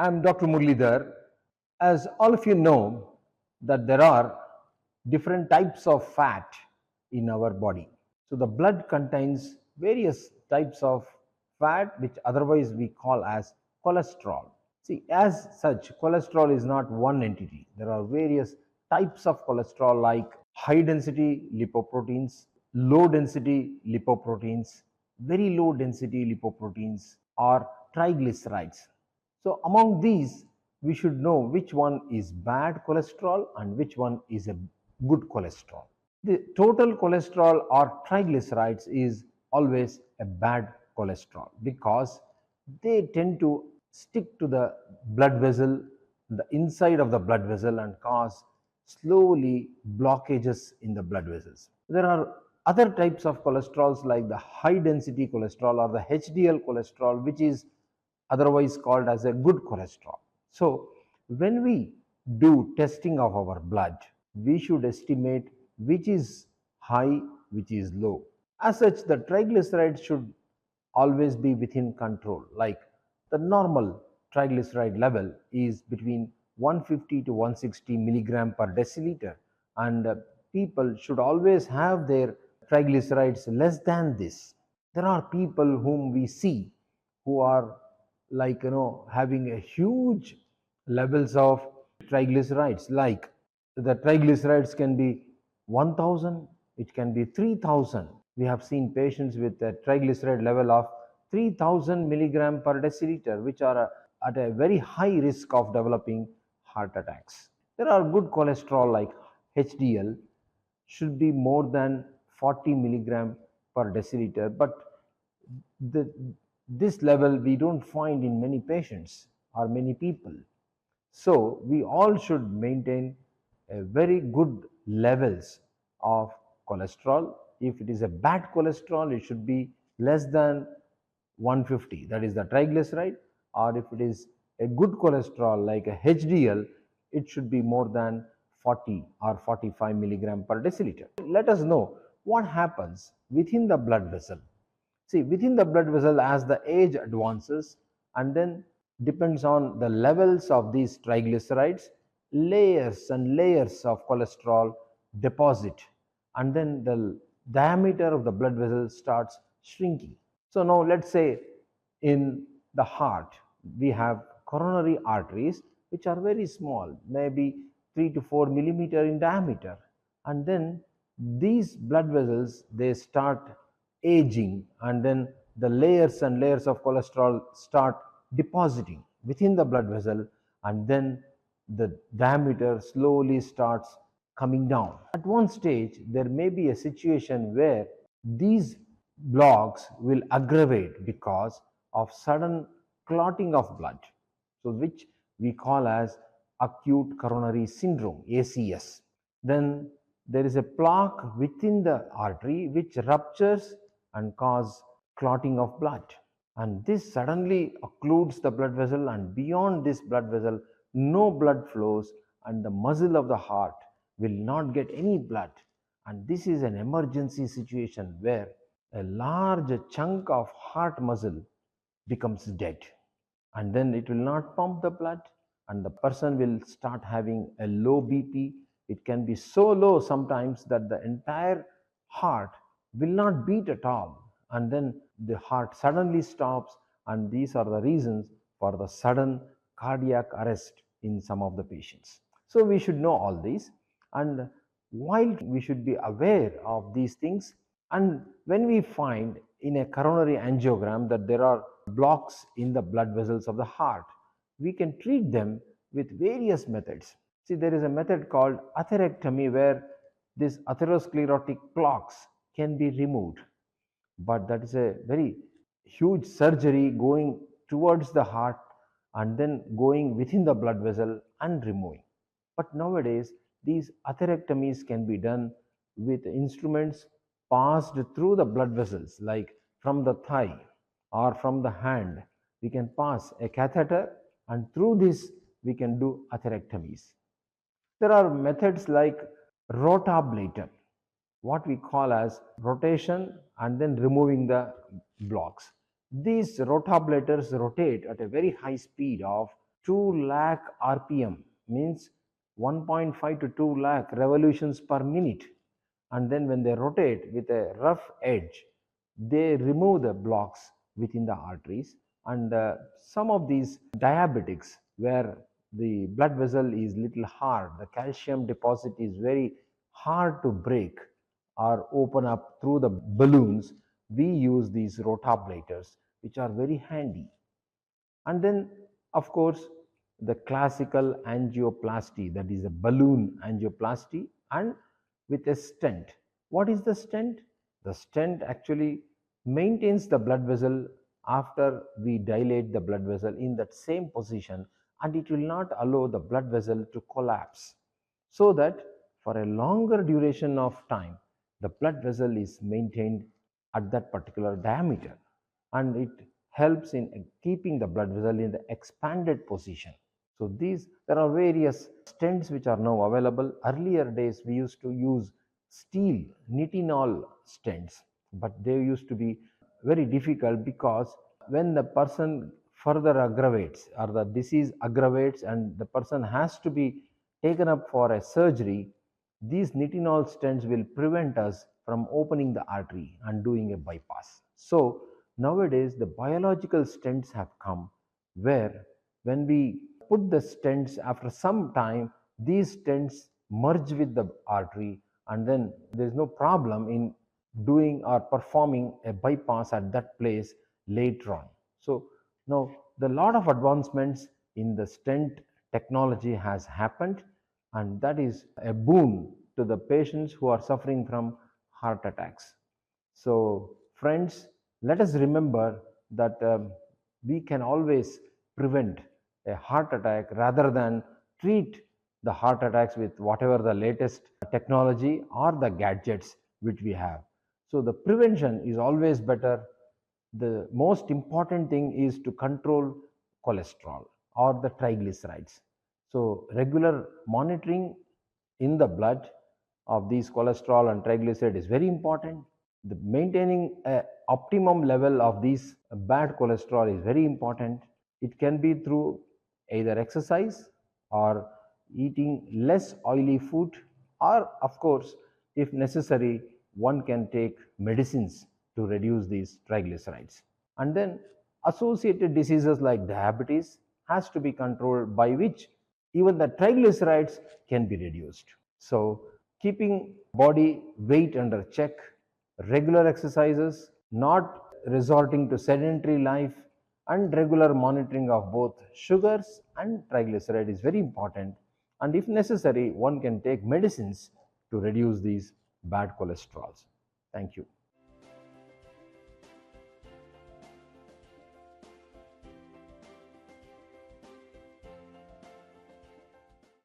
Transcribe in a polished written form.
I'm Dr. Muralidhar. As all of you know, that there are different types of fat in our body. So the blood contains various types of fat, which otherwise we call as cholesterol. See, as such, cholesterol is not one entity. There are various types of cholesterol like high density lipoproteins, low density lipoproteins, very low density lipoproteins, or triglycerides. So among these, we should know which one is bad cholesterol and which one is a good cholesterol. The total cholesterol or triglycerides is always a bad cholesterol because they tend to stick to the blood vessel, the inside of the blood vessel, and cause slowly blockages in the blood vessels. There are other types of cholesterols like the high density cholesterol or the HDL cholesterol, which is otherwise called as a good cholesterol. So when we do testing of our blood, we should estimate which is high, which is low. As such, the triglycerides should always be within control. Like the normal triglyceride level is between 150 to 160 milligram per deciliter, and people should always have their triglycerides less than this. There are people whom we see who are like having a huge levels of triglycerides, like the triglycerides can be 1000, it can be 3000. We have seen patients with a triglyceride level of 3000 milligram per deciliter, which are at a very high risk of developing heart attacks. There are good cholesterol like HDL should be more than 40 milligram per deciliter, but the, this level we don't find in many patients or many people. So we all should maintain a very good levels of cholesterol. If it is a bad cholesterol, it should be less than 150, that is the triglyceride, or if it is a good cholesterol like a HDL, it should be more than 40 or 45 milligram per deciliter. Let us know what happens within the blood vessel. See, within the blood vessel, as the age advances, and then depends on the levels of these triglycerides, layers and layers of cholesterol deposit, and then the diameter of the blood vessel starts shrinking. So now let's say in the heart, we have coronary arteries which are very small, maybe 3 to 4 millimeter in diameter, and then these blood vessels, they start aging, and then the layers and layers of cholesterol start depositing within the blood vessel, and then the diameter slowly starts coming down. At one stage, there may be a situation where these blocks will aggravate because of sudden clotting of blood, so which we call as acute coronary syndrome, ACS. Then there is a plaque within the artery which ruptures and cause clotting of blood, and this suddenly occludes the blood vessel, and beyond this blood vessel no blood flows, and the muscle of the heart will not get any blood, and this is an emergency situation where a large chunk of heart muscle becomes dead, and then it will not pump the blood, and the person will start having a low BP. It can be so low sometimes that the entire heart will not beat at all, and then the heart suddenly stops, and these are the reasons for the sudden cardiac arrest in some of the patients. So we should know all these, and while we should be aware of these things, and when we find in a coronary angiogram that there are blocks in the blood vessels of the heart, we can treat them with various methods. See, there is a method called atherectomy where these atherosclerotic clots can be removed, but that is a very huge surgery going towards the heart and then going within the blood vessel and removing. But nowadays, these atherectomies can be done with instruments passed through the blood vessels, like from the thigh or from the hand. We can pass a catheter, and through this, we can do atherectomies. There are methods like rotablator, what we call as rotation and then removing the blocks. These rotablators rotate at a very high speed of 2 lakh RPM, means 1.5 to 2 lakh revolutions per minute. And then when they rotate with a rough edge, they remove the blocks within the arteries. And some of these diabetics, where the blood vessel is little hard, the calcium deposit is very hard to break or open up through the balloons, we use these rotablators, which are very handy. And then, of course, the classical angioplasty, that is a balloon angioplasty, and with a stent. What is the stent? The stent actually maintains the blood vessel after we dilate the blood vessel in that same position, and it will not allow the blood vessel to collapse, so that for a longer duration of time the blood vessel is maintained at that particular diameter, and it helps in keeping the blood vessel in the expanded position. So there are various stents which are now available. Earlier days we used to use steel nitinol stents, but they used to be very difficult, because when the person further aggravates or the disease aggravates and the person has to be taken up for a surgery, these nitinol stents will prevent us from opening the artery and doing a bypass. So nowadays the biological stents have come, where when we put the stents, after some time these stents merge with the artery, and then there is no problem in doing or performing a bypass at that place later on. So now the lot of advancements in the stent technology has happened, and that is a boon to the patients who are suffering from heart attacks. So friends, let us remember that we can always prevent a heart attack rather than treat the heart attacks with whatever the latest technology or the gadgets which we have. So the prevention is always better. The most important thing is to control cholesterol or the triglycerides. So regular monitoring in the blood of these cholesterol and triglyceride is very important. The maintaining a optimum level of these bad cholesterol is very important. It can be through either exercise or eating less oily food, or of course if necessary one can take medicines to reduce these triglycerides. And then associated diseases like diabetes has to be controlled, by which even the triglycerides can be reduced. So keeping body weight under check, regular exercises, not resorting to sedentary life, and regular monitoring of both sugars and triglyceride is very important. And if necessary, one can take medicines to reduce these bad cholesterols. Thank you.